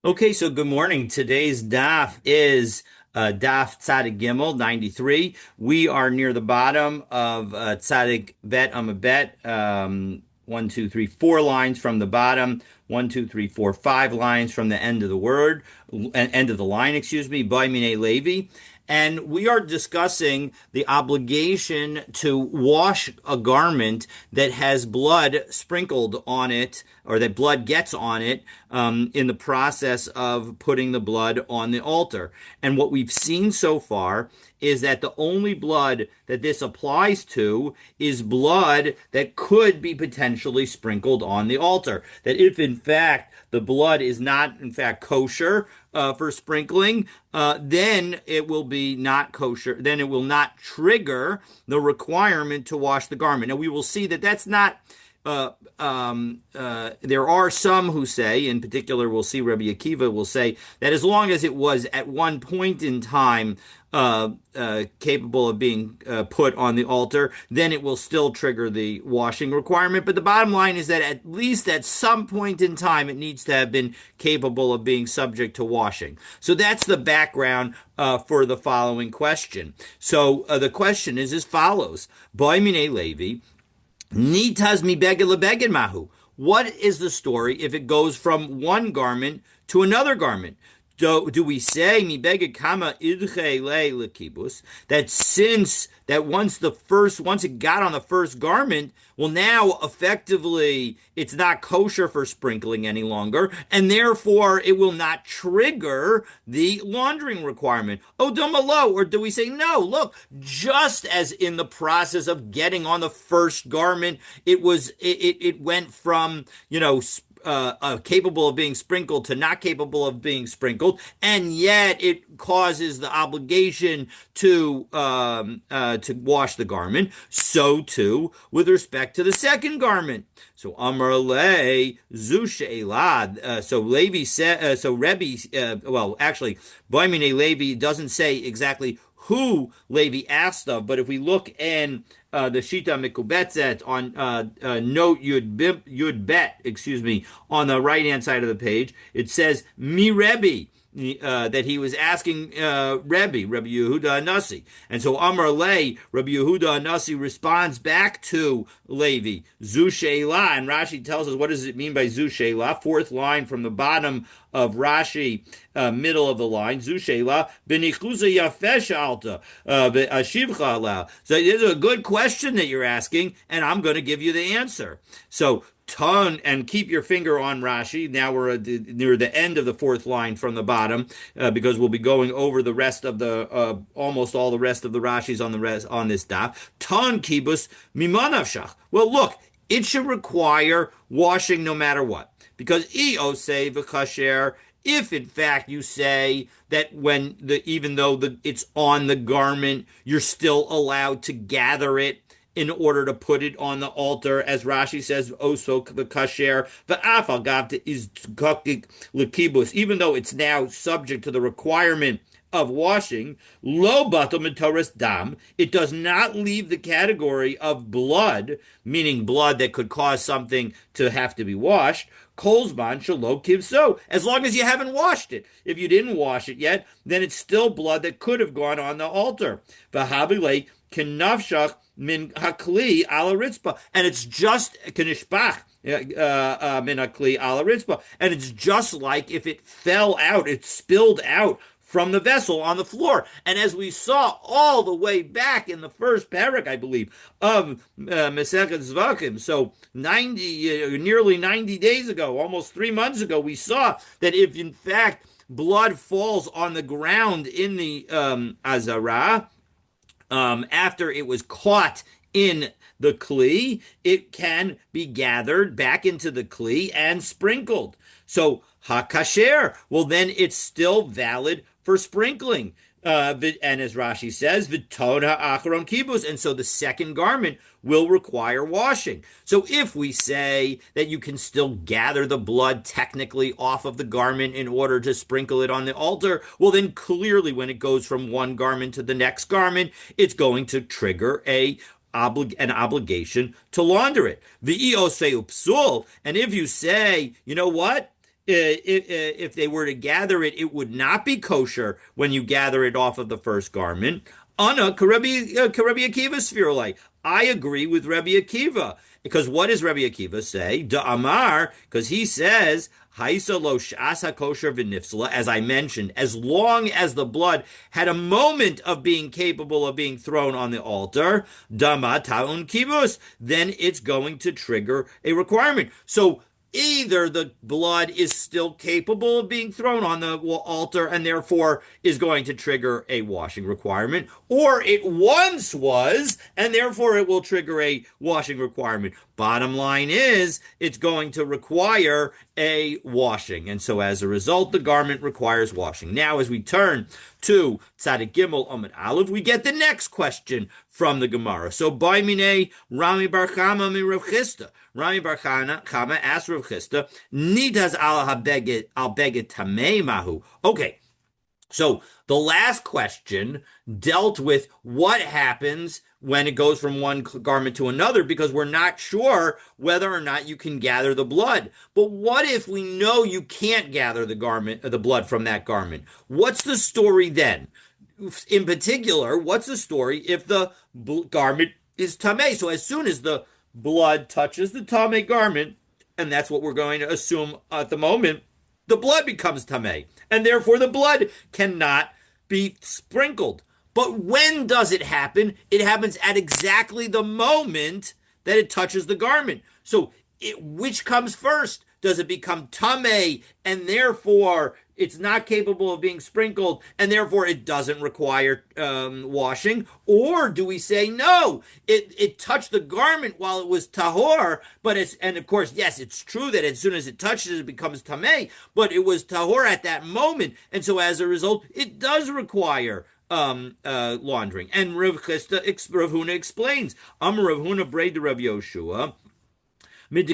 Okay, so good morning. Today's daf is daf Tzadik Gimel 93. We are near the bottom of Tzadik Bet Amabet. One, two, three, four lines from the bottom. One, two, three, four, five lines from the end of the word, end of the line, excuse me, by Mine Levi. And we are discussing the obligation to wash a garment that has blood sprinkled on it, or that blood gets on it, in the process of putting the blood on the altar. And what we've seen so far is that the only blood that this applies to is blood that could be potentially sprinkled on the altar. That if in fact the blood is not in fact kosher for sprinkling, then it will be not kosher. Then it will not trigger the requirement to wash the garment. Now we will see that that's not there are some who say, in particular, we'll see Rabbi Akiva will say that as long as it was at one point in time capable of being put on the altar, then it will still trigger the washing requirement. But the bottom line is that at least at some point in time, it needs to have been capable of being subject to washing. So that's the background for the following question. So the question is as follows: Boy Mine Levi. Nitas mi beged lebeged mahu. What is the story if it goes from one garment to another garment? Do we say mi beged kama idche le lekibus, that since that once it got on the first garment, well, now effectively it's not kosher for sprinkling any longer, and therefore it will not trigger the laundering requirement. Oh, domalo, or do we say no? Look, just as in the process of getting on the first garment, it went from capable of being sprinkled to not capable of being sprinkled, and yet it causes the obligation to wash the garment. So too with respect to the second garment. So Amar Le Zu She'elad. So Levi said. So Rebbe. Well, actually, Boimine Levi doesn't say exactly who Levi asked of, but if we look in the Shita Mikubetzet on note Yud Bet, excuse me, on the right hand side of the page, it says Mi Rebbe. That he was asking Rabbi Yehuda Anasi. And so Amar Le, Rabbi Yehuda Anasi responds back to Levi, Zu Sheila. And Rashi tells us, what does it mean by Zu Sheila? Fourth line from the bottom of Rashi, middle of the line, Zu Sheila, Benichuza Yafesh Alta, Ashivcha Ala. So this is a good question that you're asking, and I'm going to give you the answer. So ton, and keep your finger on Rashi. Now we're near the end of the fourth line from the bottom, because we'll be going over the rest of the almost all the rest of the Rashis on this daf. Ton kibus mimanavshach. Well, look, it should require washing no matter what, because say v'kasher. If in fact you say that even though it's on the garment, you're still allowed to gather it in order to put it on the altar, as Rashi says, "Oso kasher v'afal gavta is lekibus." Even though it's now subject to the requirement of washing, lo batal mitoras dam, it does not leave the category of blood, meaning blood that could cause something to have to be washed. Kolzman shalo kivso, as long as you haven't washed it. If you didn't wash it yet, then it's still blood that could have gone on the altar. V'havile kenafshach min hakli ala ritzpa, and it's just kenishbach min hakli ala ritzpa, and it's just like if it fell out, it spilled out from the vessel on the floor. And as we saw all the way back in the first parak, I believe, of Masechet Zevachim, so nearly 90 days ago, almost 3 months ago, we saw that if in fact blood falls on the ground in the Azara, after it was caught in the kli, it can be gathered back into the kli and sprinkled. So hakasher, well then it's still valid for sprinkling. And as Rashi says, v'ton ha'acharon kibus, and so the second garment will require washing. So if we say that you can still gather the blood technically off of the garment in order to sprinkle it on the altar, well then clearly when it goes from one garment to the next garment, it's going to trigger an obligation to launder it. And if you say, you know what? If they were to gather it, it would not be kosher when you gather it off of the first garment. Anna, Karebi Akiva Sphirulai. I agree with Rabbi Akiva. Because what does Rabbi Akiva say? Da Amar, because he says, Haisa lo sh'as hakosher v'nifsala, as I mentioned, as long as the blood had a moment of being capable of being thrown on the altar, dama ta'un kibus, then it's going to trigger a requirement. So either the blood is still capable of being thrown on the altar and therefore is going to trigger a washing requirement, or it once was and therefore it will trigger a washing requirement. Bottom line is it's going to require a washing. And so as a result, the garment requires washing. Now, as we turn to Tzadik Gimel Amud Aleph, we get the next question from the Gemara. So, by mine Rami Bar Chama mi Rav Chisda. Rami Bar Chama asked Rav Chisda, Nidaz al beget tamei mahu. Okay, so the last question dealt with what happens when it goes from one garment to another, because we're not sure whether or not you can gather the blood. But what if we know you can't gather the blood from that garment? What's the story then? In particular, what's the story if the garment is tamei? So as soon as the blood touches the tamei garment, and that's what we're going to assume at the moment, the blood becomes tamei, and therefore the blood cannot be sprinkled. But when does it happen? It happens at exactly the moment that it touches the garment. So which comes first? Does it become tamei, and therefore it's not capable of being sprinkled, and therefore it doesn't require washing? Or do we say, no, it touched the garment while it was tahor, and of course, yes, it's true that as soon as it touches it becomes tamei, but it was tahor at that moment, and so as a result, it does require laundering. And Rav Huna explains, Rav Huna braid to Rav Yoshua, from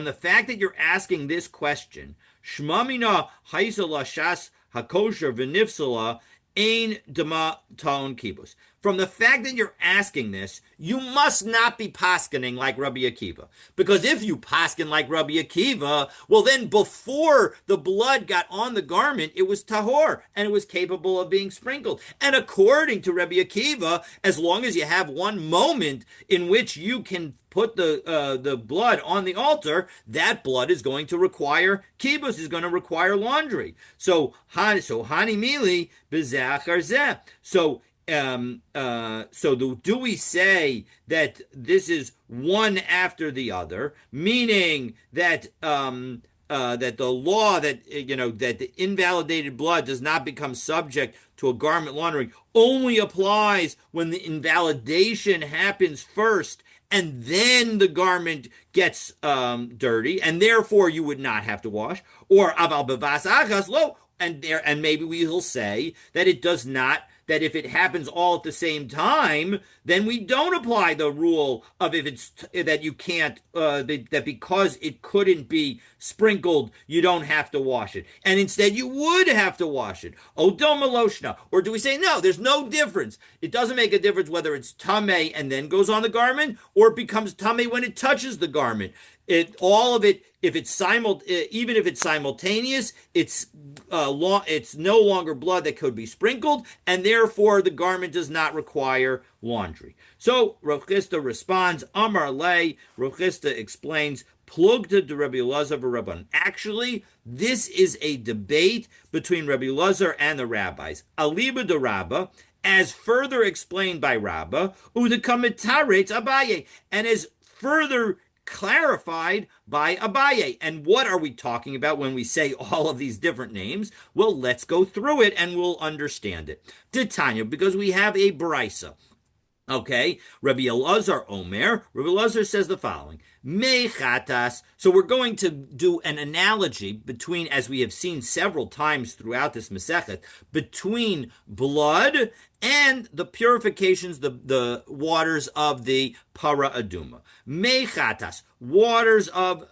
the fact that you're asking this question, Shmamina haisa lashas hakosher v'nifsala ein dama taon kibus. From the fact that you're asking this, you must not be paskening like Rabbi Akiva. Because if you pasken like Rabbi Akiva, well then before the blood got on the garment, it was tahor, and it was capable of being sprinkled. And according to Rabbi Akiva, as long as you have one moment in which you can put the blood on the altar, that blood is going to require kibus, is going to require laundry. So hani mili b'zachar zeh. So do we say that this is one after the other, meaning that that the law that that the invalidated blood does not become subject to a garment laundering only applies when the invalidation happens first, and then the garment gets dirty, and therefore you would not have to wash? Or aval bevas achas lo, and maybe we will say that it does not. That if it happens all at the same time, then we don't apply the rule of if it's that you can't that because it couldn't be sprinkled, you don't have to wash it, and instead you would have to wash it. Odom meloshna, or do we say no? There's no difference. It doesn't make a difference whether it's tamei and then goes on the garment, or it becomes tamei when it touches the garment. All of it, if it's even if it's simultaneous, it's no longer blood that could be sprinkled, and therefore the garment does not require laundry. So Rav Chisda responds, Amar lei. Rav Chisda explains, Plugta de Rabbi Elazar v'Rabban. Actually, this is a debate between Rabbi Elazar and the rabbis. Aliba de Rabba, as further explained by Rabba, u'dekamitaretz Abaye, and is further clarified by Abaye. And what are we talking about when we say all of these different names? Well, let's go through it and we'll understand it. Titania, because we have a brisa. Okay, Rabbi Elazar Omer. Rabbi Elazar says the following: Mechatas. So we're going to do an analogy between, as we have seen several times throughout this Masechet, between blood and the purifications, the waters of the para aduma. Mechatas, waters of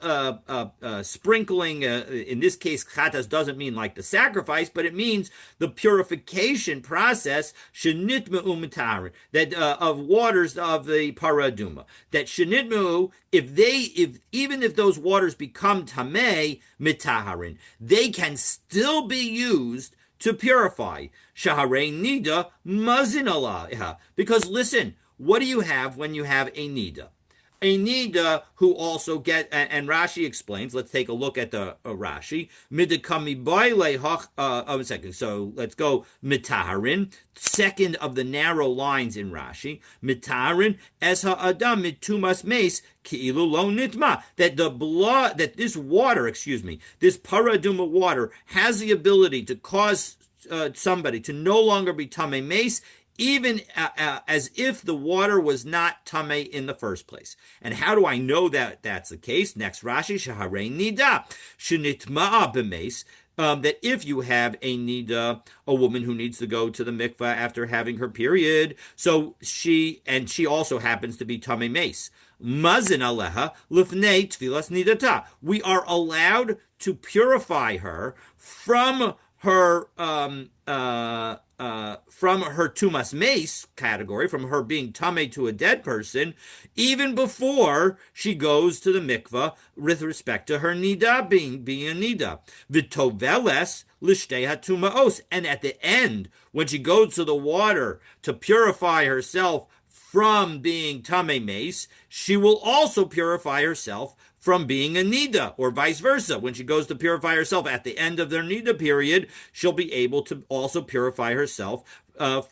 sprinkling. In this case, chatas doesn't mean like the sacrifice, but it means the purification process. Shenitmeu mitarin, that of waters of the para aduma. That shenitmeu, if even if those waters become tamei mitaharin, they can still be used to purify. Shaharei nida mazin alaiha. Because listen, what do you have when you have a nida? A nida who also and Rashi explains. Let's take a look at the Rashi. A second. So let's go mitaharin. Second of the narrow lines in Rashi. Mitaharin es ha'adam mitumas meis ki'ilu lo nitma. That the blood, that this water, this paraduma water has the ability to cause somebody to no longer be tamei meis, even as if the water was not tamei in the first place. And how do I know that that's the case? Next Rashi, shaharei nida, shenitma'a b'meis, that if you have a nida, a woman who needs to go to the mikvah after having her period, so she also happens to be tamei meis. Mazin aleha lifnei tfilas nidata. We are allowed to purify her from her tumas meis category, from her being tamei to a dead person, even before she goes to the mikvah with respect to her nida being a nida. V'toveles l'shtei hatumaos, and at the end, when she goes to the water to purify herself from being tamei meis, she will also purify herself from being a nida, or vice versa. When she goes to purify herself at the end of their nida period, she'll be able to also purify herself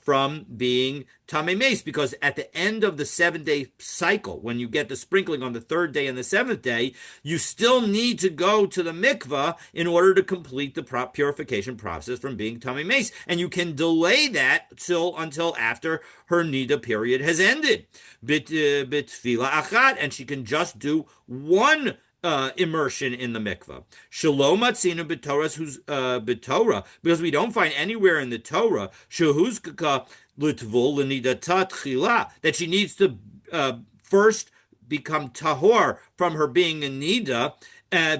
from being tamei meis, because at the end of the 7-day cycle, when you get the sprinkling on the 3rd day and the 7th day, you still need to go to the mikvah in order to complete the purification process from being tamei meis, and you can delay that until after her nida period has ended. Bitfila achat, and she can just do one immersion in the mikvah. Shalom matzinu b'Torah, who's b'Torah, because we don't find anywhere in the Torah shehuzkaka litvul l'nidata tchila, that she needs to first become tahor from her being a nida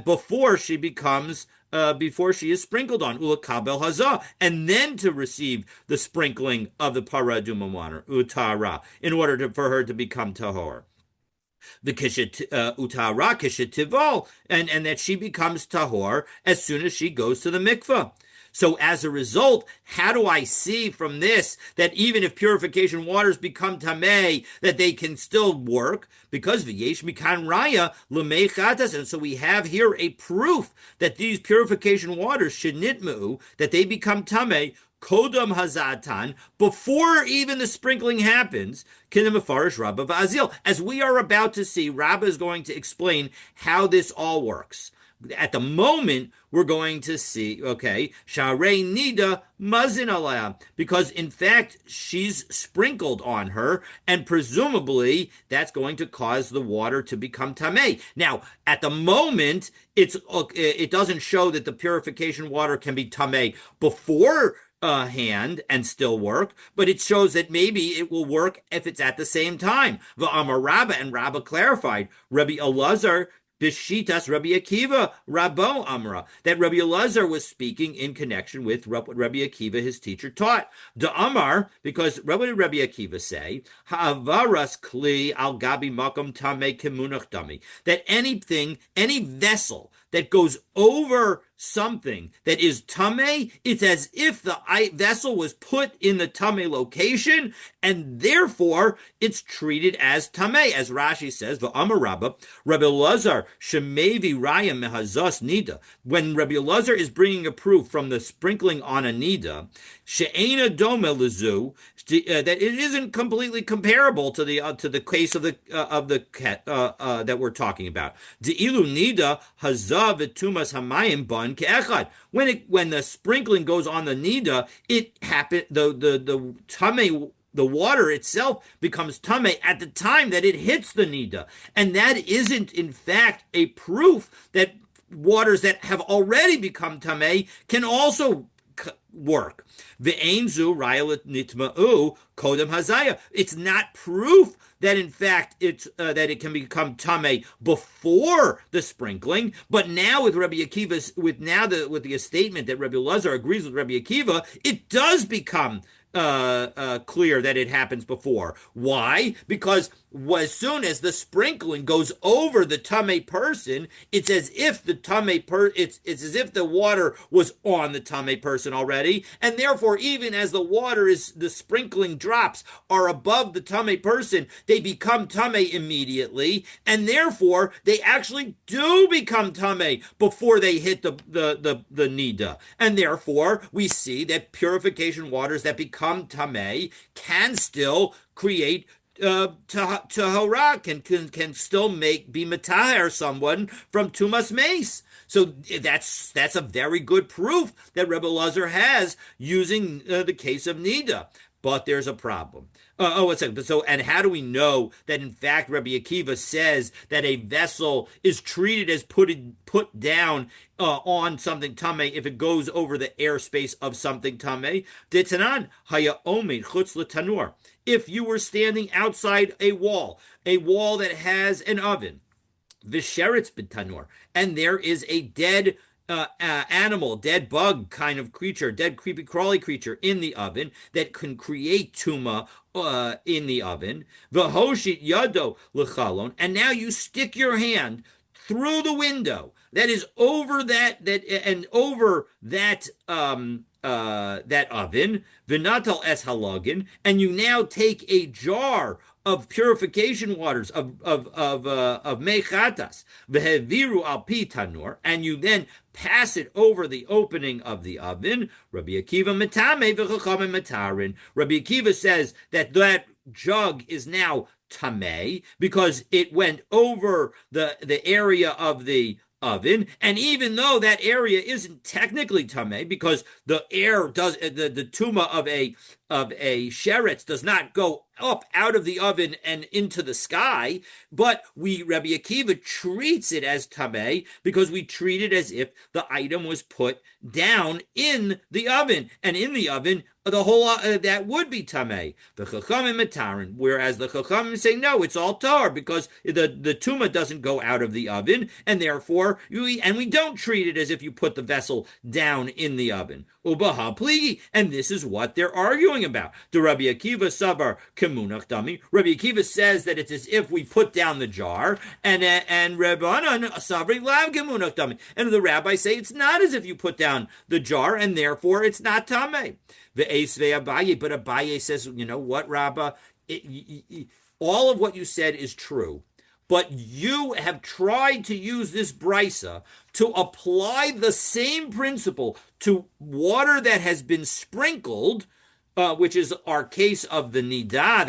before she is sprinkled on ulakabel hazah, and then to receive the sprinkling of the paraduma water utara in order for her to become tahor. The utara kishetivol, and that she becomes tahor as soon as she goes to the mikvah. So as a result, how do I see from this that even if purification waters become tamei, that they can still work? Because v'yesh mikan raya l'mei chatas, and so we have here a proof that these purification waters shenitmu, that they become tamei, kodam hazatan, before even the sprinkling happens, kinamafarish Rabbah v'azil. As we are about to see, Rabbah is going to explain how this all works. At the moment, we're going to see, Sharei Nida Mazin Aleh, because in fact, she's sprinkled on her, and presumably that's going to cause the water to become tamei. Now, at the moment, it doesn't show that the purification water can be tamei before hand and still work, but it shows that maybe it will work if it's at the same time. V'amar Rabbah, and Rabbah clarified, Rabbi Elazar Bishitas Rabbi Akiva Rabbo Amra, that Rabbi Elazar was speaking in connection with what Rabbi Akiva, his teacher, taught. Da Amar, because Rabbi Akiva say, Ha'avaras kli al gabi makom tamei kemunach dami, that any vessel that goes over something that is tamei, it's as if the vessel was put in the tamei location, and therefore it's treated as tamei. As Rashi says, V'amar Rabbah, Rabbi Elazar shemevi raya mehazas nida, when Rabbi Elazar is bringing a proof from the sprinkling on a nida, she'ena dome lezu, that it isn't completely comparable to the case of the that we're talking about. De'ilu nida hazav v'tumas hamayim ban ke'echad. When the sprinkling goes on the nida, it happened. The tamei, the water itself becomes tamei at the time that it hits the nida, and that isn't in fact a proof that waters that have already become tamei can also work. Ve'enzu raya nitma'u kodem hazaya. It's not proof that in fact that it can become tamei before the sprinkling, but now with Rabbi Akiva's, with the statement that Rabbi Elazar agrees with Rabbi Akiva, it does become clear that it happens before. Why? Because as soon as the sprinkling goes over the tame person, it's as if it's as if the water was on the tame person already, and therefore, even as the sprinkling drops are above the tame person, they become tame immediately, and therefore they actually do become tame before they hit the nida, and therefore we see that purification waters that become tame can still create tahara, can still be matahar someone from tumas mace. So that's a very good proof that Rebbe Lazar has using the case of nida. But there's a problem. One second. So, and how do we know that in fact Rabbi Akiva says that a vessel is treated as put down on something tameh if it goes over the airspace of something tameh? Detanan haya omed chutz l'tanur. If you were standing outside a wall that has an oven, visheretz b'tanur, and there is a dead animal, dead bug kind of creature, dead creepy crawly creature in the oven that can create tuma in the oven. V'hoshit yado l'chalon, and now you stick your hand through the window that is over that oven, v'natal es halagin, and you now take a jar of purification waters of mechatas v'heviru al pi tanur, and you then pass it over the opening of the oven. Rabbi Akiva metame v'chachamim matarin. Rabbi Akiva says that jug is now tameh because it went over the area of the oven, and even though that area isn't technically tameh because the air does the tuma of a sheretz does not go up out of the oven and into the sky, but Rabbi Akiva treats it as tameh because we treat it as if the item was put down in the oven, and in the oven the whole that would be tameh. The chachamim matarin, whereas the chachamim say no, it's all tar because the tuma doesn't go out of the oven, and therefore we don't treat it as if you put the vessel down in the oven. Ubaha pligi, and this is what they're arguing about. The Rabbi Akiva savar kemunach dami. Rabbi Akiva says that it's as if we put down the jar, and Rabbanan savar lav kemunach dami, and the rabbis say it's not as if you put down the jar, and therefore it's not tameh. The Eisve Abaye, but Abaye says, you know what, Rabbah? All of what you said is true, but you have tried to use this brisa to apply the same principle to water that has been sprinkled, which is our case of the nida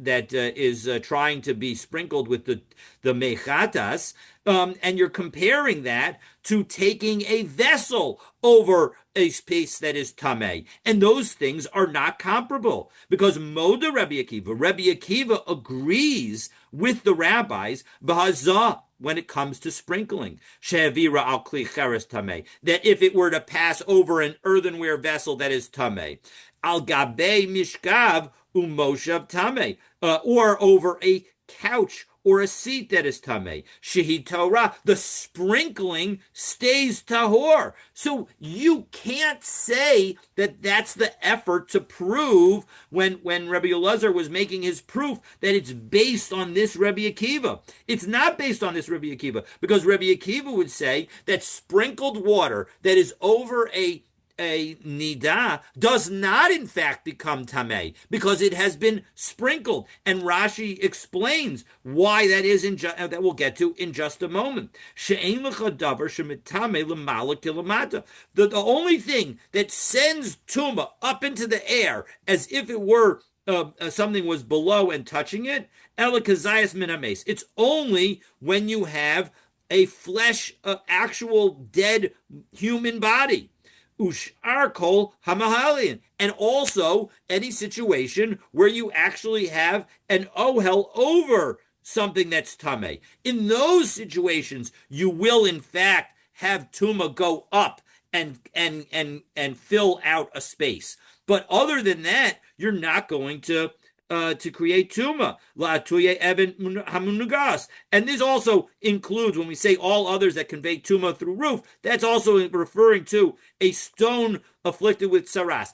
that is trying to be sprinkled with the mechatas, and you're comparing that to taking a vessel over a space that is tameh, and those things are not comparable because Moda Rabbi Akiva agrees with the rabbis b'hazah when it comes to sprinkling. She'avira al kli cheres tameh, that if it were to pass over an earthenware vessel that is tameh, al gabei mishkav umoshav tameh, or over a couch or a seat that is tameh. Shehi Torah, the sprinkling stays tahor. So you can't say that that's the effort to prove when Rabbi Elazar was making his proof that it's based on this Rabbi Akiva. It's not based on this Rabbi Akiva because Rabbi Akiva would say that sprinkled water that is over a nida does not in fact become tameh because it has been sprinkled, and Rashi explains why that is that we'll get to in just a moment. The only thing that sends tuma up into the air as if it were something was below and touching it, elikazayas minames. It's only when you have a flesh, actual dead human body. Ushar kol hamahalian, and also any situation where you actually have an ohel over something that's tameh. In those situations, you will in fact have tuma go up and fill out a space. But other than that, you're not going to to create tuma, la'atuye even hamunugas. And this also includes, when we say all others that convey tuma through roof, that's also referring to a stone afflicted with saras.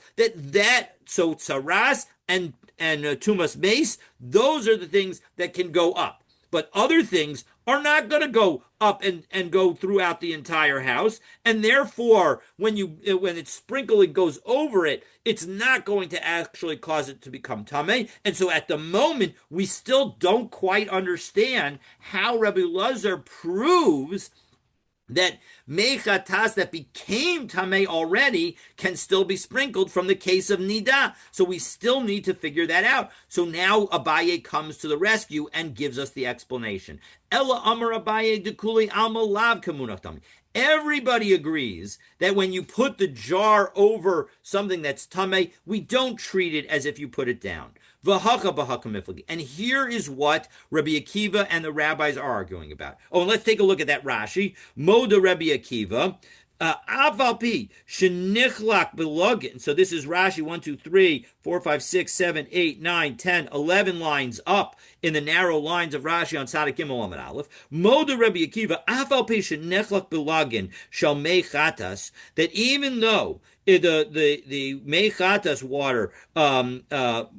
So saras and tumas mace, those are the things that can go up. But other things are not going to go up and go throughout the entire house, and therefore, when it's sprinkling goes over it, it's not going to actually cause it to become tamei. And so, at the moment, we still don't quite understand how Rabbi Lazar proves that mechatas that became tamei already can still be sprinkled from the case of nida. So we still need to figure that out. So now Abaye comes to the rescue and gives us the explanation. Ella amar Abaye dekuli alma lav kamunach tamei. Everybody agrees that when you put the jar over something that's tamei, we don't treat it as if you put it down. And here is what Rabbi Akiva and the rabbis are arguing about. Oh, and let's take a look at that Rashi. Moda Rabbi Akiva. Avalpi shenichlak belogin. So this is Rashi 1, 2, 3, 4, 5, 6, 7, 8, 9, 10, 11 lines up in the narrow lines of Rashi on Tzadik Gimel Amud Aleph. Moda Rabbi Akiva avalpi shenichlak belogin shall mechatas, that even though the mechatas water, modahu,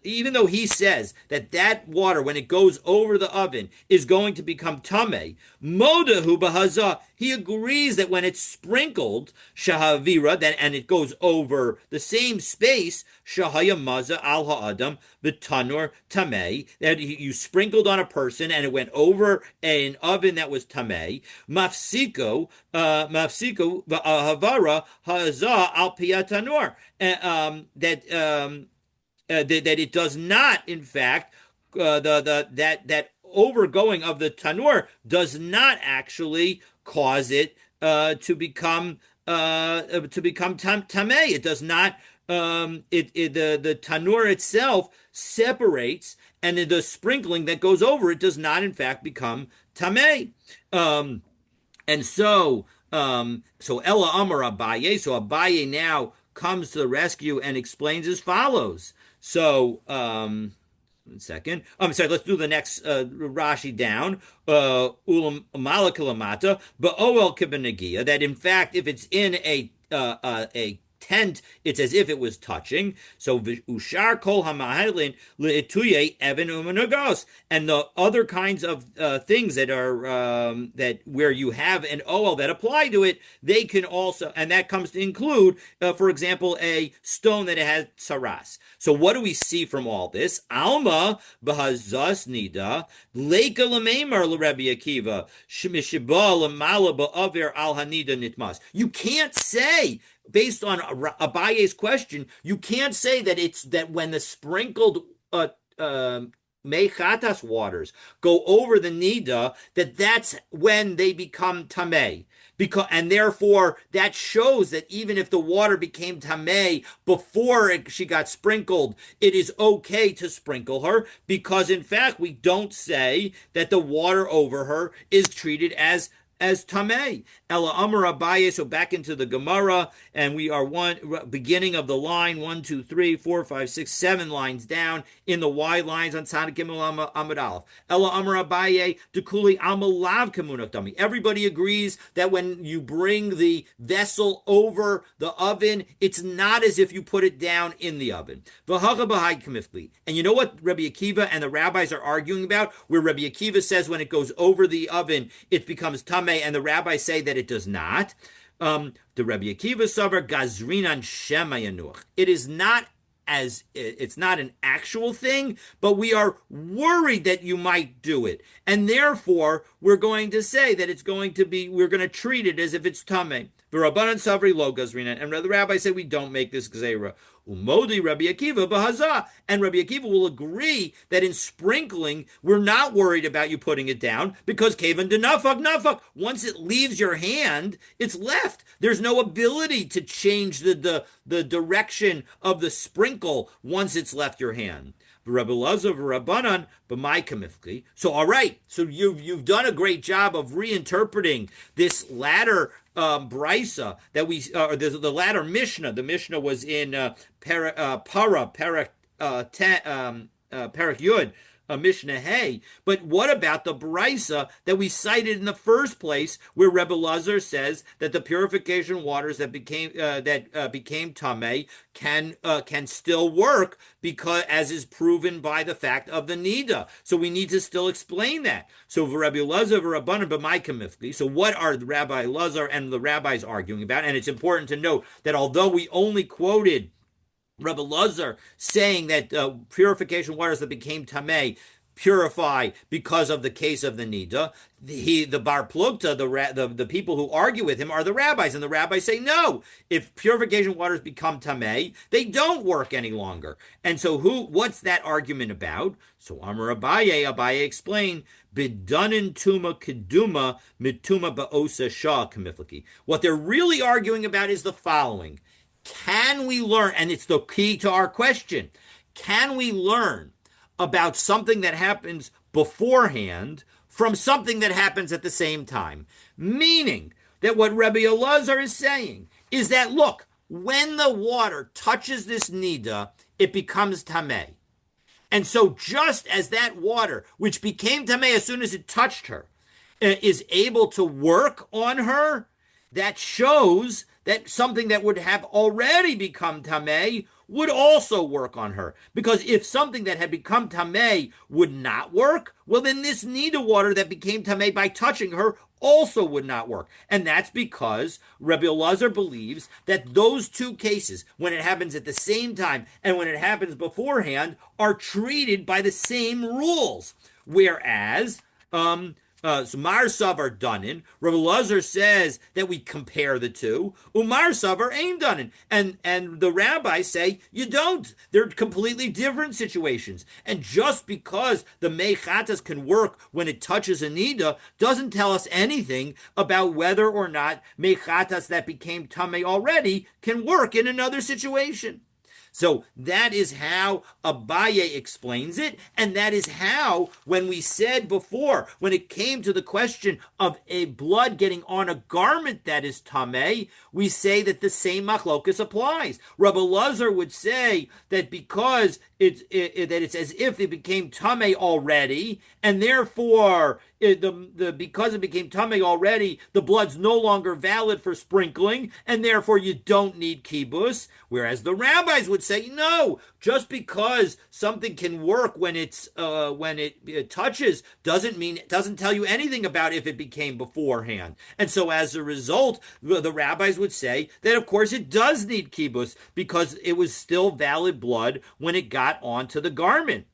even though he says that water, when it goes over the oven, is going to become tamei, modahu bahazah, he agrees that when it's sprinkled, shahavira, and it goes over the same space, shahaya maza al ha'adam, the tanur tamei, that you sprinkled on a person and it went over an oven that was tamei, mafsiko havara hazah al piyatanur, that it does not, in fact, that overgoing of the tanur does not actually cause it to become tamei. It does not. The tanur itself separates, and the sprinkling that goes over it does not, in fact, become tamei. And so Ella Amar Abaye. So Abaye now comes to the rescue and explains as follows. So, 1 second. I'm sorry, let's do the next Rashi down. Ulam malakalamata, ba'oel kibenagia, that in fact, if it's in a tent, it's as if it was touching. So ushar kol hamahalin leituye even umanagos, and the other kinds of things that are that where you have an oil that apply to it, they can also, and that comes to include, for example, a stone that has saras. So what do we see from all this? Alma bahazas nida leika lamemar l'Rebbe Akiva shmishiba lamala ba'aver al hanida nitmas. You can't say, based on Abaye's question, you can't say that when the sprinkled mechatas waters go over the nida, that's when they become tamei. And therefore, that shows that even if the water became tamei before she got sprinkled, it is okay to sprinkle her, because in fact, we don't say that the water over her is treated as tamei. Ella Amar Abaye. So back into the Gemara, and we are beginning of the line 1, 2, 3, 4, 5, 6, 7 lines down in the wide lines on Tzadik Gimel Amud Aleph. Ella Amar Abaye dekuli alma lav kamunach dami. Everybody agrees that when you bring the vessel over the oven, it's not as if you put it down in the oven. And you know what Rabbi Akiva and the rabbis are arguing about? Where Rabbi Akiva says when it goes over the oven, it becomes tamei, and the rabbis say that it does not. The Rabbi Akiva savar gazrinan shema yanuch. It's not an actual thing, but we are worried that you might do it, and therefore we're going to say that we're going to treat it as if it's tamei. V'Rabbanan savri lo gazrinan, and the rabbis say we don't make this gzeira. Umodi Rabbi Akiva b'hazah, and Rabbi Akiva will agree that in sprinkling, we're not worried about you putting it down, because kevan de nafak, once it leaves your hand, it's left. There's no ability to change the direction of the sprinkle once it's left your hand. Rabbi Lazar v'Rabbanan b'may kamifki. So all right, so you've done a great job of reinterpreting this latter brisa that we or the latter Mishnah. The Mishnah was in Parak Yud, Mishnah Hey. But what about the brisa that we cited in the first place, where Rebbe Lazar says that the purification waters that became tamei can still work, because as is proven by the fact of the nida. So we need to still explain that. So Rabbi Lazar v'Rabbanan b'may kamifki. So what are the Rabbi Lazar and the rabbis arguing about? And it's important to note that although we only quoted Rabbi Lazar saying that purification waters that became tamei purify because of the case of the nida, the bar plugta, the people who argue with him are the rabbis, and the rabbis say no. If purification waters become tamei, they don't work any longer. And so what's that argument about? So Amar Abaye explained, Bidanin tuma keduma mituma ba'osa shah kamifliki. What they're really arguing about is the following. Can we learn, and it's the key to our question, can we learn about something that happens beforehand from something that happens at the same time? Meaning that what Rabbi Elazar is saying is that, look, when the water touches this nida, it becomes tamei. And so just as that water, which became tamei as soon as it touched her, is able to work on her, that shows that something that would have already become tamei would also work on her. Because if something that had become tamei would not work, well, then this nida water that became tamei by touching her also would not work. And that's because Rabbi Elazar believes that those two cases, when it happens at the same time and when it happens beforehand, are treated by the same rules. Whereas Mar Savar Danin, Rabbi Lazar says that we compare the two. Umar Savar ain't Danin. And the rabbis say you don't. They're completely different situations. And just because the Mechatas can work when it touches a Nida doesn't tell us anything about whether or not Mechatas that became Tamei already can work in another situation. So that is how Abaye explains it, and that is how, when we said before, when it came to the question of a blood getting on a garment that is tamei, we say that the same machlokas applies. Rabbi Lazar would say that because it's as if it became tamei already, and therefore because it became tamei already, the blood's no longer valid for sprinkling, and therefore you don't need kibus. Whereas the rabbis would say no, just because something can work when it touches doesn't tell you anything about if it became beforehand. And so as a result, the rabbis would say that of course it does need kibus because it was still valid blood when it got onto the garment.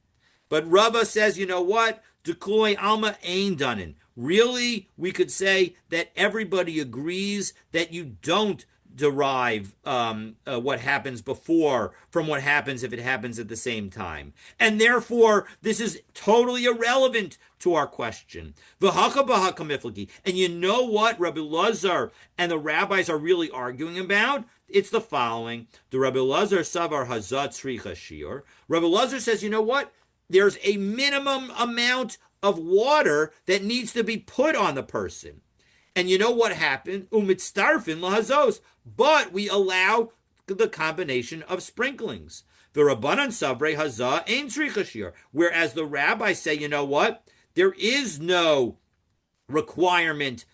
But Rava says, you know what? Dekloi alma ain danin. Really, we could say that everybody agrees that you don't derive what happens before from what happens if it happens at the same time. And therefore, this is totally irrelevant to our question. And you know what Rabbi Lazar and the rabbis are really arguing about? It's the following. The Rabbi Lazar savar hazat tzricha shiur. Rabbi Lazar says, you know what? There's a minimum amount of water that needs to be put on the person. And you know what happened? Umitztarfin lahazos. But we allow the combination of sprinklings. The Rabbanan Savrei Hazah Ein Tzricha Shiur. Whereas the rabbis say, you know what? There is no requirement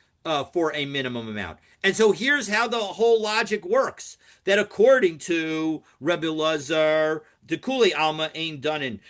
for a minimum amount. And so here's how the whole logic works. That according to Rabbi Lazar, Dekuli Alma Ein Danin,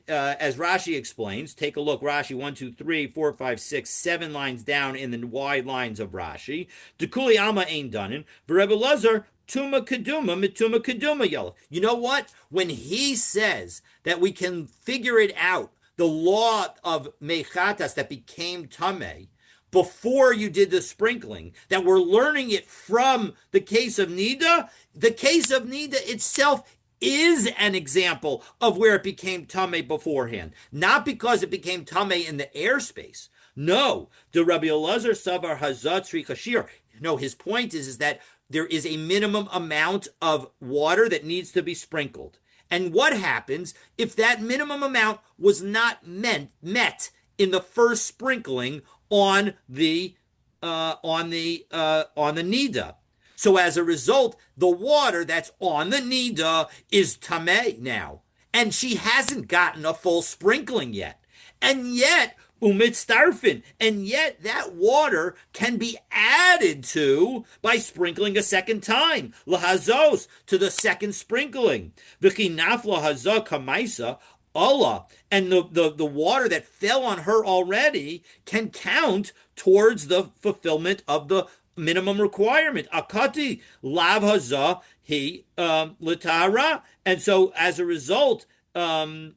as Rashi explains, take a look, Rashi 1, 2, 3, 4, 5, 6, 7 lines down in the wide lines of Rashi. Dekuli Alma Ein Danin, Rabbi Lazar, Tuma Keduma, Mituma Keduma Yellow. You know what? When he says that we can figure it out, the law of Mechatas that became Tamei, before you did the sprinkling, that we're learning it from the case of Nida, the case of Nida itself is an example of where it became Tamei beforehand. Not because it became Tamei in the airspace. No, the Rabbi Elazar Savar Hazat Tzricha Shiur. No, his point is that there is a minimum amount of water that needs to be sprinkled. And what happens if that minimum amount was not met in the first sprinkling on the nida? So as a result, the water that's on the nida is tameh now, and she hasn't gotten a full sprinkling yet, and yet umitzdarfin, and yet that water can be added to by sprinkling a second time, lahazos, to the second sprinkling, v'chinaf lahazah kamaisa Allah, and the water that fell on her already can count towards the fulfillment of the minimum requirement. Akati lav hazah he litara, and so as a result, Latara.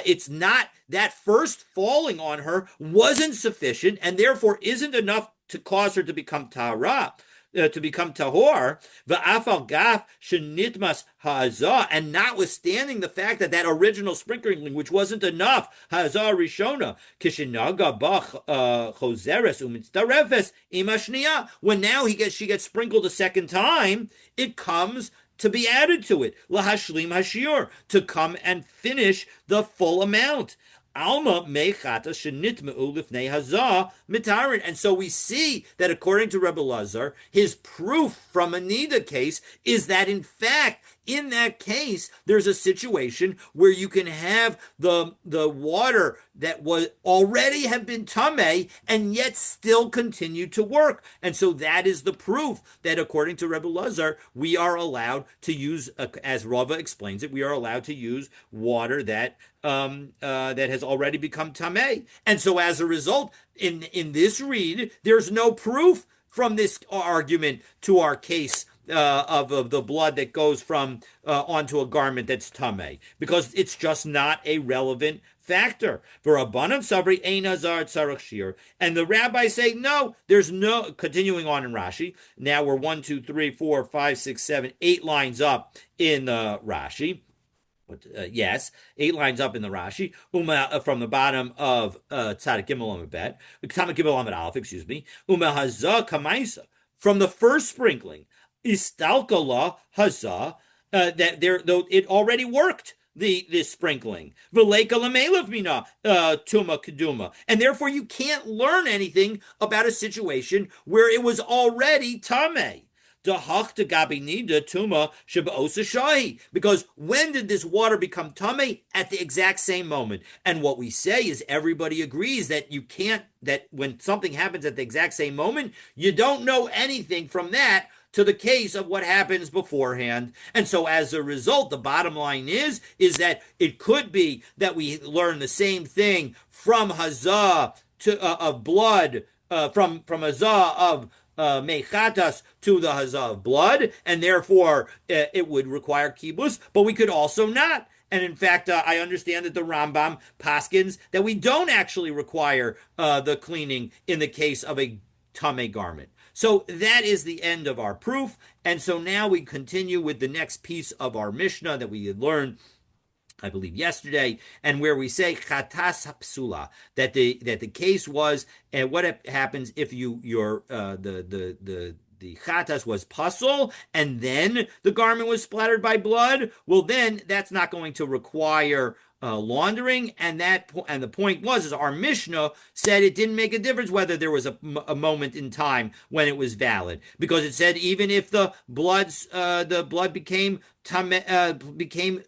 It's not that first falling on her wasn't sufficient, and therefore isn't enough to cause her to become tara. To become tahor, va'afal gaf shenitmas ha'azah, and notwithstanding the fact that that original sprinkling, which wasn't enough, ha'azah rishona, kishinaga bach choseres umitztarefes imashniya, when now she gets sprinkled a second time, it comes to be added to it, lahashlim hashiur, to come and finish the full amount. Alma mechata shenitmeu lifnei hazah mitarin. And so we see that according to Rebbe Lazar, his proof from a nida case is that in fact, in that case, there's a situation where you can have the water that was already have been tameh and yet still continue to work. And so that is the proof that according to Rebbe Lazar, we are allowed to use, as Rava explains it, we are allowed to use water that that has already become tameh. And so as a result, in this read, there's no proof from this argument to our case of the blood that goes from onto a garment that's tameh, because it's just not a relevant factor. For Rabbanan Sabri Ein Hazar Tzarach Shir, and the rabbis say no. There's no. Continuing on in Rashi. Now we're 1, 2, 3, 4, 5, 6, 7, 8 lines up in Rashi. Yes, 8 lines up in the Rashi, from the bottom of Tzadik Gimel Amud Bet, Tzadik Gimel Amud Aleph, excuse me, Hazah Kamaisa, from the first sprinkling, Istalkala Hazah, that there, though it already worked, this sprinkling, V'leika Lamelev Mina Tuma Keduma, and therefore you can't learn anything about a situation where it was already Tameh. Because when did this water become tameh? At the exact same moment. And what we say is everybody agrees that you can't, that when something happens at the exact same moment, you don't know anything from that to the case of what happens beforehand. And so as a result, the bottom line is that it could be that we learn the same thing from hazah of blood, from hazah of mechatas to the hazah of blood, and therefore it would require kibus, but we could also not. And in fact, I understand that the Rambam paskins that we don't actually require the cleaning in the case of a tameh garment. So that is the end of our proof. And so now we continue with the next piece of our Mishnah that we had learned, I believe yesterday, and where we say chatas psula, that the case was, and what happens if the chatas was pasul and then the garment was splattered by blood? Well, then that's not going to require laundering, and the point was our Mishnah said it didn't make a difference whether there was a moment in time when it was valid, because it said even if the blood became tameh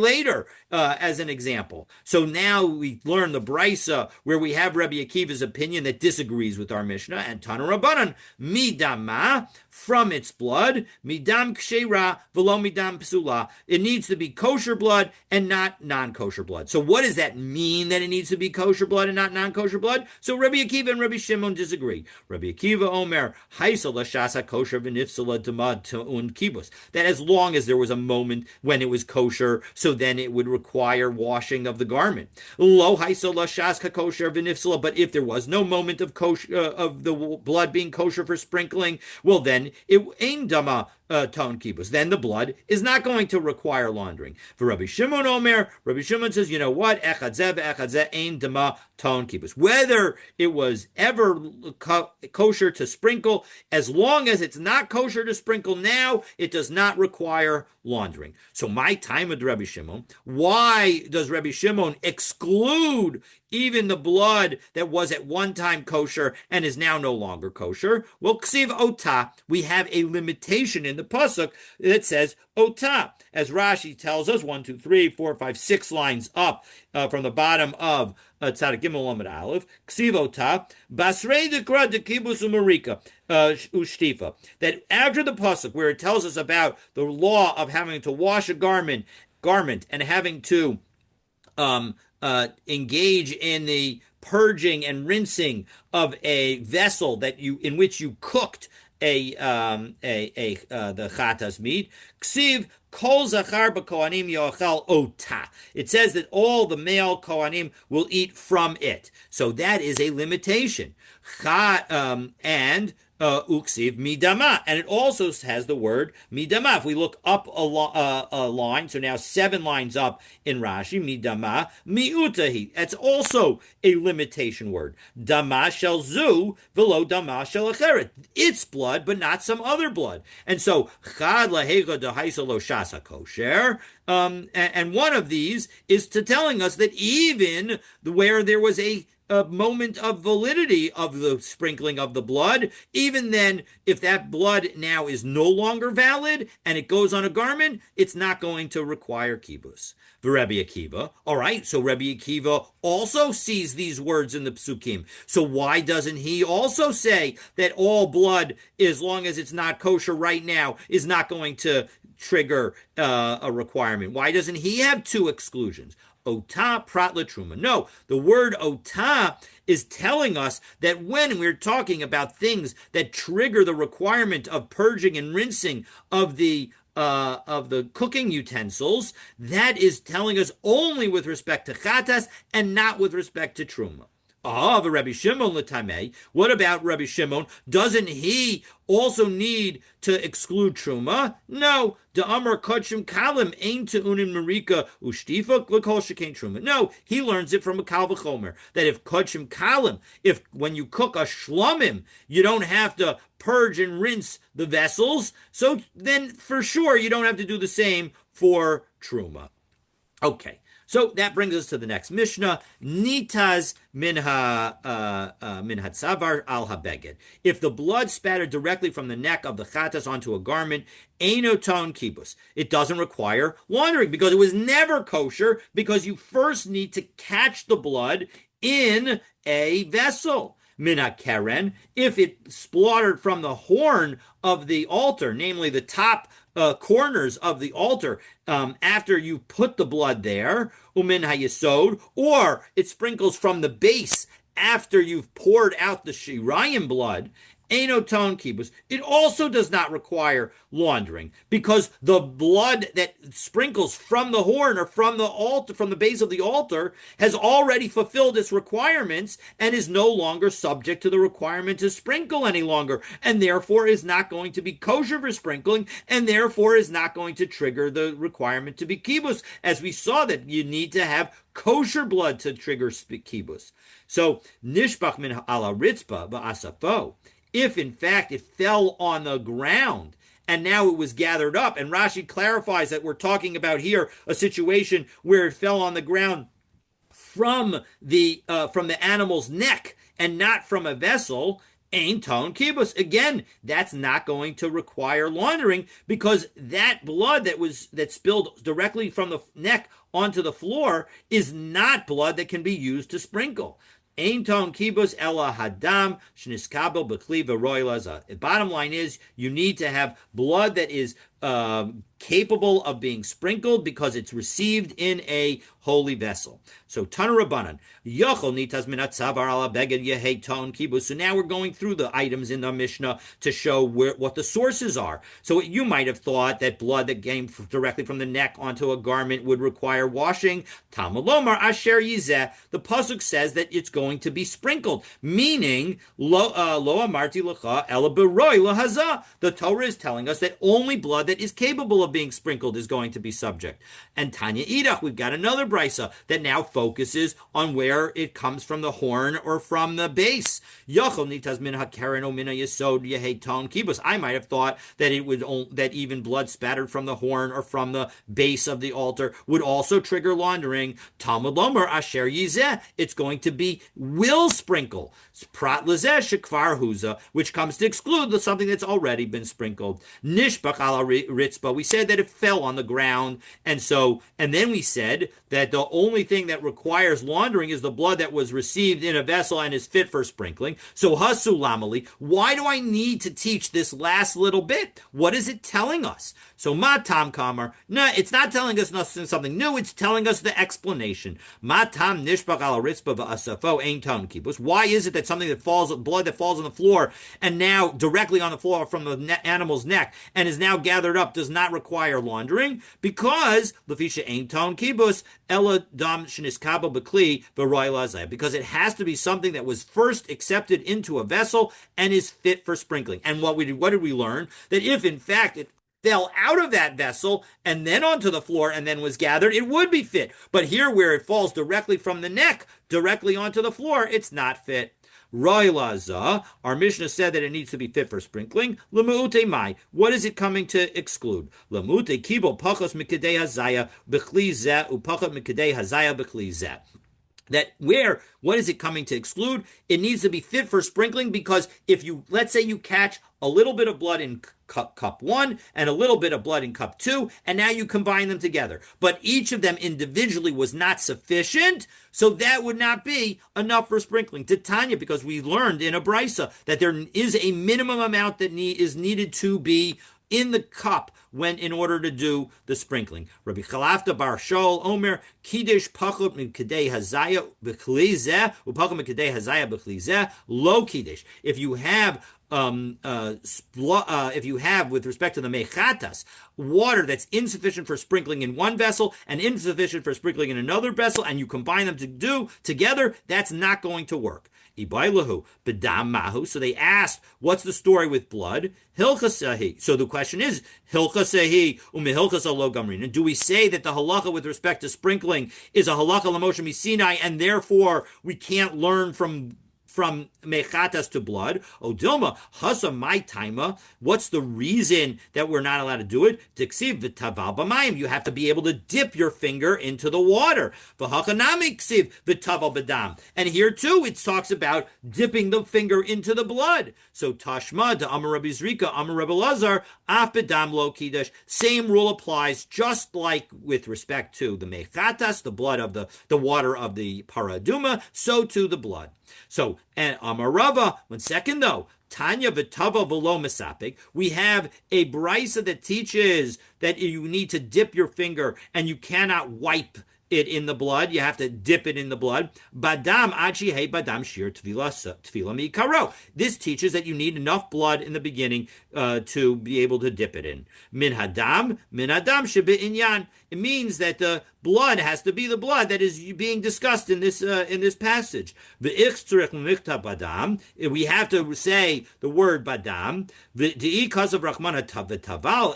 later, as an example. So now we learn the Brisa where we have Rabbi Akiva's opinion that disagrees with our Mishnah, and Tana Rabbanan, midama, from its blood, midam kshera velo midam psula. It needs to be kosher blood and not non-kosher blood. So what does that mean, that it needs to be kosher blood and not non-kosher blood? So Rabbi Akiva and Rabbi Shimon disagree. Rabbi Akiva omer, haisa l'shasa kosher v'nifsala damad ta'un kibus. That as long as there was a moment when it was kosher, so then it would require washing of the garment. Lo haisa l'shas kosher v'nifsala. But if there was no moment of kosher, of the blood being kosher for sprinkling, well then it ain dama tone kibus. Then the blood is not going to require laundering. For Rabbi Shimon Omer, Rabbi Shimon says, you know what? Echad zeh ve'echad zeh ein dama tone kibus. Whether it was ever kosher to sprinkle, as long as it's not kosher to sprinkle now, it does not require laundering. So my time with Rabbi Shimon, why does Rabbi Shimon exclude even the blood that was at one time kosher and is now no longer kosher? Well, ksiv ota, we have a limitation in the pasuk that says ota. As Rashi tells us, 1, 2, 3, 4, 5, 6 lines up from the bottom of Tzadik Gimel Amud Aleph, ksiv ota, basrei dekra dekibus umarika ushtifa. That after the pasuk where it tells us about the law of having to wash a garment and having to engage in the purging and rinsing of a vessel in which you cooked the chatas meat. Ksiv kol zachar b'kohanim yochal ota. It says that all the male kohanim will eat from it. So that is a limitation. And uksiv midama, and it also has the word midama. If we look up a line, so now 7 lines up in Rashi, midama miutahi. That's also a limitation word. Dama shel zu velo dama shel acheret. It's blood, but not some other blood. And so chad lahega dehaisa lo shasa kosher. And one of these is telling us that even where there was a moment of validity of the sprinkling of the blood, even then, if that blood now is no longer valid and it goes on a garment, it's not going to require kibus. The Rabbi Akiva, all right, so Rabbi Akiva also sees these words in the psukim. So why doesn't he also say that all blood, as long as it's not kosher right now, is not going to trigger a requirement? Why doesn't he have 2 exclusions? Ota prat latruma. No, the word ota is telling us that when we're talking about things that trigger the requirement of purging and rinsing of the cooking utensils, that is telling us only with respect to chatas and not with respect to truma. But Rabbi Shimon l'tamei. What about Rabbi Shimon? Doesn't he also need to exclude truma? No. De amar kodshim kalim ein teunin marika ushtifa l'kol shekain truma. No, he learns it from a kal v'chomer that if kodshim kalim, if when you cook a shlomim, you don't have to purge and rinse the vessels, so then for sure you don't have to do the same for truma. Okay. So that brings us to the next Mishnah. Nitaz minha tzavar al habeged. If the blood spattered directly from the neck of the chatas onto a garment, eino ton kibus. It doesn't require laundering because it was never kosher, because you first need to catch the blood in a vessel. Mina keren, if it spluttered from the horn of the altar, namely the top corners of the altar, after you put the blood there, umin hayesod, or it sprinkles from the base after you've poured out the shirayim blood, eino ton kibus. It also does not require laundering, because the blood that sprinkles from the horn or from the altar, from the base of the altar, has already fulfilled its requirements and is no longer subject to the requirement to sprinkle any longer, and therefore is not going to be kosher for sprinkling, and therefore is not going to trigger the requirement to be kibus, as we saw that you need to have kosher blood to trigger kibus. So nishbach min ala ritzpa va'asafo. If in fact it fell on the ground and now it was gathered up, and Rashi clarifies that we're talking about here a situation where it fell on the ground from the animal's neck and not from a vessel, ein ton kibus. Again, that's not going to require laundering, because that blood that spilled directly from the neck onto the floor is not blood that can be used to sprinkle. Ein ton kibus ela hadam shniskabel b'kli v'roy laza. The bottom line is you need to have blood that is capable of being sprinkled because it's received in a holy vessel. So Tana Rabbanan, Yochel nitas minat tzavar ala beged yehei ton kibus. So now we're going through the items in the Mishnah to show what the sources are. So you might have thought that blood that came directly from the neck onto a garment would require washing. Talmud Lomar asher yizeh. The pasuk says that it's going to be sprinkled, meaning lo amarti lecha ela beroi lahazah. The Torah is telling us that only blood that is capable of being sprinkled is going to be subject. And Tanya Idach, we've got another brisa that now focuses on where it comes from, the horn or from the base. Yachol nitas min hakeren o min yesod yehei ton kibus. I might have thought that that even blood spattered from the horn or from the base of the altar would also trigger laundering. Talmud Lomer asher yizeh. It's going to be will sprinkle. Prat lezeh shekvar huza, which comes to exclude something that's already been sprinkled. Nishbach ala ritzba. We said that it fell on the ground, and then we said that the only thing that requires laundering is the blood that was received in a vessel and is fit for sprinkling. So hasulamali, why do I need to teach this last little bit? What is it telling us? So matam kamar, no, it's not telling us something new. It's telling us the explanation. Matam nishbach ala ritzba va'asafo ein ton kibus. Why is it that blood that falls on the floor and now directly on the floor from the animal's neck and is now gathered up does not require laundering? Because lefisha ein ton kibus ela dam sheniskabo bekli v'roy. Because it has to be something that was first accepted into a vessel and is fit for sprinkling. And what did we learn? That if in fact it fell out of that vessel and then onto the floor and then was gathered, it would be fit. But here, where it falls directly from the neck, directly onto the floor, it's not fit. Roilaza, our Mishnah said that it needs to be fit for sprinkling. Lemuute mai, what is it coming to exclude? Lemuute kibo pachos mikadei hazaya b'chli zeh upachot mikadei hazaya b'chli zeh. What is it coming to exclude? It needs to be fit for sprinkling because let's say you catch a little bit of blood in cup 1 and a little bit of blood in cup 2, and now you combine them together. But each of them individually was not sufficient, so that would not be enough for sprinkling. Titania, because we learned in a brisa that there is a minimum amount that is needed to be in the cup in order to do the sprinkling. Rabbi Chalafta bar Shaul Omer Kiddush pachot mikadei hazaya b'chli zeh upachot mikadei hazaya b'chli zeh lo kiddush. If you have with respect to the mechatas, water that's insufficient for sprinkling in one vessel and insufficient for sprinkling in another vessel, and you combine them together, that's not going to work. Ibailahu bedam mahu. So they asked, what's the story with blood? Hilchasahi. So the question is, Hilchasahi umihilchasa lo gamrin. And do we say that the halacha with respect to sprinkling is a halacha l'moshe misinai, and therefore we can't learn from mechatas to blood? O Dilma, hasa my taima. What's the reason that we're not allowed to do it? Tiksiv v'taval b'mayim. You have to be able to dip your finger into the water. V'hakanami ksiv v'taval b'dam. And here too, it talks about dipping the finger into the blood. So Tashma to Amar Rabbi Zrika, Amar Rabbi Lazar, af b'dam lo kiddush. Same rule applies, just like with respect to the mechatas, the blood of the water of the paraduma, so to the blood. So, and Amarava, 1 second though, Tanya v'tava v'lo mesapik, we have a brisa that teaches that you need to dip your finger and you cannot wipe it in the blood. You have to dip it in the blood. Badam achi hey badam shir tvila mi karo. This teaches that you need enough blood in the beginning to be able to dip it in. Min hadam shebe inyan. It means that the blood has to be the blood that is being discussed in this passage. We have to say the word badam.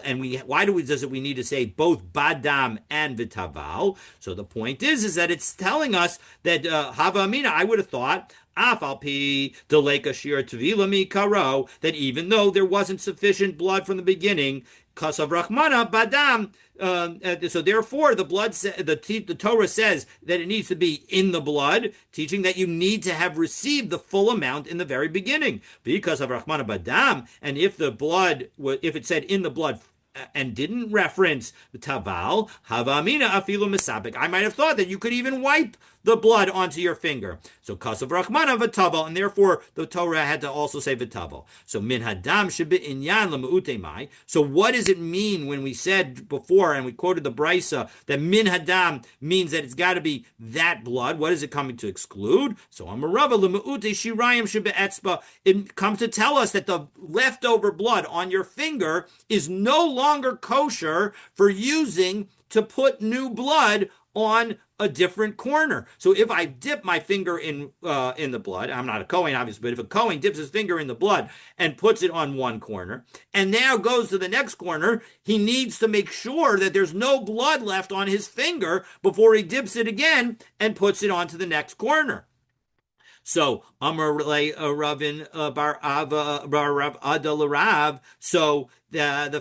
And why does we need to say both badam and v'taval? So the point is that it's telling us that hava amina. I would have thought that even though there wasn't sufficient blood from the beginning, kasav rachmana badam. So therefore, the Torah says that it needs to be in the blood, teaching that you need to have received the full amount in the very beginning. Because of rachmana badam, and if it said in the blood and didn't reference the taval, havamina afilu misabik. I might have thought that you could even wipe the blood onto your finger. So kasav rachmana v'tavel, and therefore the Torah had to also say v'tavel. So min hadam shebe inyan l'me'utemai. So what does it mean when we said before, and we quoted the brisa, that min hadam means that it's got to be that blood? What is it coming to exclude? So amarava l'me'ute shirayim shebe etzba. It comes to tell us that the leftover blood on your finger is no longer kosher for using to put new blood on a different corner. So if I dip my finger in the blood, I'm not a Kohen obviously, but if a Kohen dips his finger in the blood and puts it on one corner and now goes to the next corner, he needs to make sure that there's no blood left on his finger before he dips it again and puts it onto the next corner. So Amar Ravin Bar Ava Bar Rav Ada Rav. So Ravin,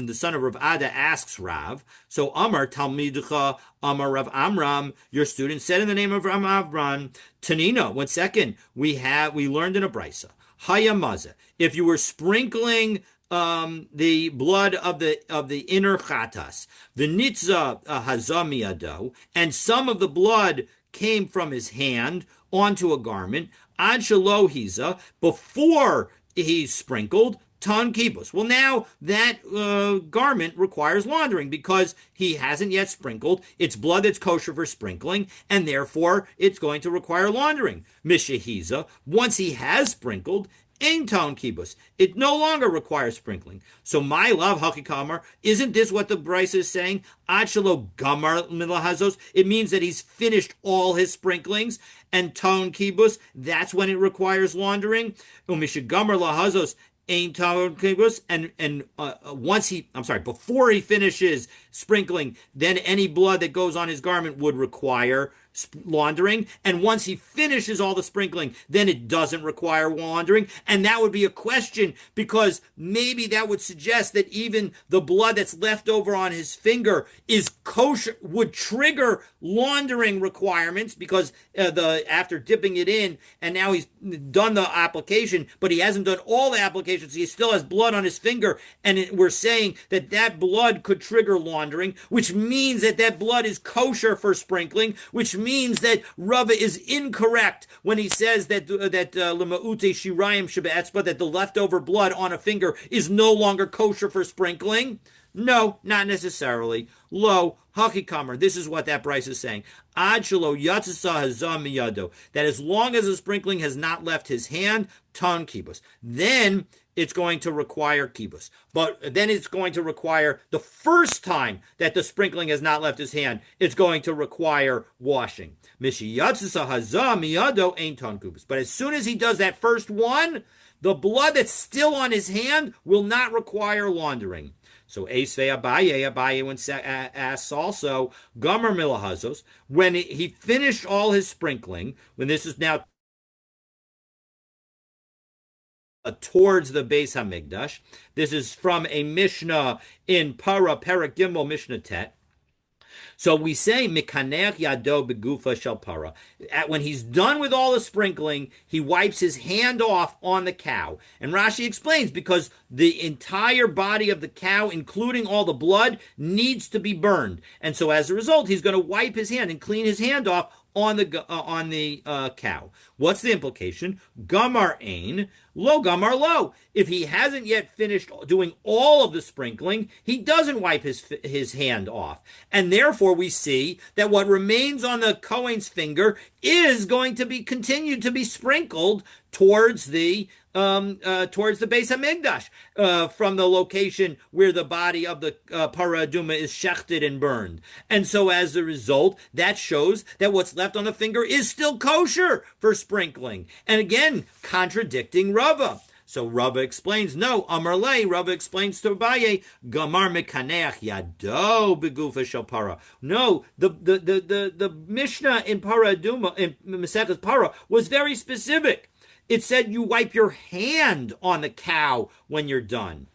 the son of Rav Ada, asks Rav. So Amar Talmidcha Amar Rav Amram, your student said in the name of Rav Amram, Tanina. 1 second, we learned in a brisa. Hayamaza. If you were sprinkling the blood of the inner chatas, the nitza hazamiyado, and some of the blood came from his hand onto a garment, ad shalohiza, before he sprinkled, ton kibus. Well, now that garment requires laundering because he hasn't yet sprinkled. It's blood that's kosher for sprinkling, and therefore it's going to require laundering. Mishahiza, once he has sprinkled, Ein town kibus. It no longer requires sprinkling. So my love, hakikamar, isn't this what the Bryce is saying? Achalo gamar milahazos. It means that he's finished all his sprinklings. And town kibus, that's when it requires laundering. Umishagamar lahazos. And before he finishes sprinkling, then any blood that goes on his garment would require laundering. And once he finishes all the sprinkling, then it doesn't require laundering. And that would be a question, because maybe that would suggest that even the blood that's left over on his finger is kosher, would trigger laundering requirements, because after dipping it in and now he's done the application, but he hasn't done all the applications. He still has blood on his finger, and we're saying that that blood could trigger laundering, which means that that blood is kosher for sprinkling, which means that Rava is incorrect when he says that l'ma'ute shirayim shebe'etzba, that the leftover blood on a finger is no longer kosher for sprinkling. No, not necessarily. Lo, hakikamer. This is what that Bryce is saying. Ad shelo yatzasa hazam miyado. That as long as the sprinkling has not left his hand, ton kibus. Then it's going to require kibus. But then it's going to require, the first time that the sprinkling has not left his hand, it's going to require washing. Mishi yatzasa hazam miyado ain't ton kibus. But as soon as he does that first one, the blood that's still on his hand will not require laundering. So Abaye asks also, Gomer Milahazos, when he finished all his sprinkling, when this is now towards the Beis Hamikdash, this is from a Mishnah in Parak Gimel Mishnah Tet. So we say mikaneach yado begufa shel para. When he's done with all the sprinkling, he wipes his hand off on the cow. And Rashi explains, because the entire body of the cow, including all the blood, needs to be burned. And so as a result, he's going to wipe his hand and clean his hand off on the cow. What's the implication? Gamar ein, lo gamar lo. If he hasn't yet finished doing all of the sprinkling, he doesn't wipe his hand off. And therefore we see that what remains on the Kohen's finger is going to be continued to be sprinkled towards the Beis Hamikdash, from the location where the body of the Parah Aduma is shechted and burned. And so as a result, that shows that what's left on the finger is still kosher for sprinkling. And again, contradicting Rava. So Rava explains, no, Amar Le, Rava explains to Abaye, Gamar mekaneach yado begufa shel para. No, the Mishnah in Parah Aduma, in Maseches Parah, was very specific. It said you wipe your hand on the cow when you're done.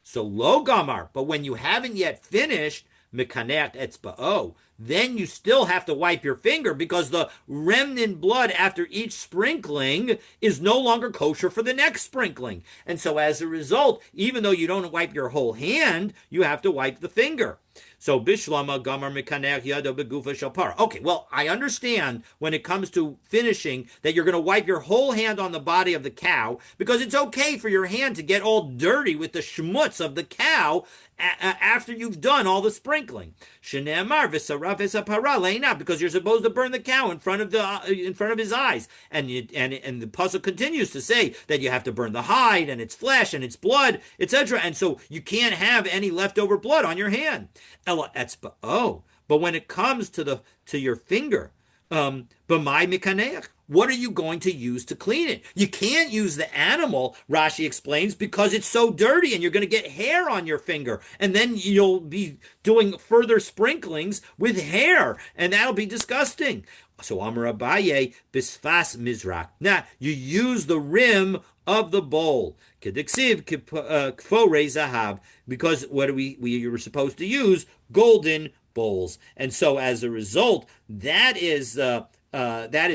So lo gamar, but when you haven't yet finished, mekaneach etzba'o, then you still have to wipe your finger because the remnant blood after each sprinkling is no longer kosher for the next sprinkling. And so as a result, even though you don't wipe your whole hand, you have to wipe the finger. So bishlama gamar mikanech yado begufa shapar. Okay, well, I understand when it comes to finishing that you're going to wipe your whole hand on the body of the cow because it's okay for your hand to get all dirty with the schmutz of the cow after you've done all the sprinkling. Shenemar v'saraf v'sapara leina, because you're supposed to burn the cow in front of his eyes, and the puzzle continues to say that you have to burn the hide and its flesh and its blood, etc. And so you can't have any leftover blood on your hand. Ella etzba. Oh, but when it comes to your finger, b'mai mikaneach. What are you going to use to clean it? You can't use the animal, Rashi explains, because it's so dirty and you're going to get hair on your finger. And then you'll be doing further sprinklings with hair, and that'll be disgusting. So Amar Abaye, bisfas mizrak. Now, you use the rim of the bowl. Kediksiv kfore zahav. Because what we were supposed to use? Golden bowls. And so as a result, that is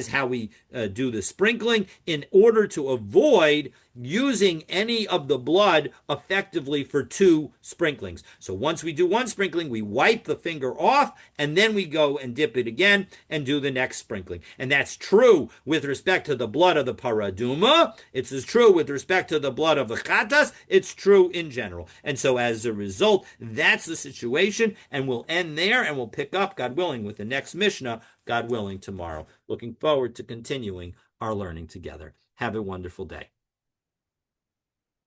how we do the sprinkling in order to avoid using any of the blood effectively for two sprinklings. So once we do one sprinkling, we wipe the finger off, and then we go and dip it again and do the next sprinkling. And that's true with respect to the blood of the paraduma. It's as true with respect to the blood of the chatas. It's true in general. And so as a result, that's the situation, and we'll end there, and we'll pick up, God willing, with the next Mishnah, God willing, tomorrow. Looking forward to continuing our learning together. Have a wonderful day.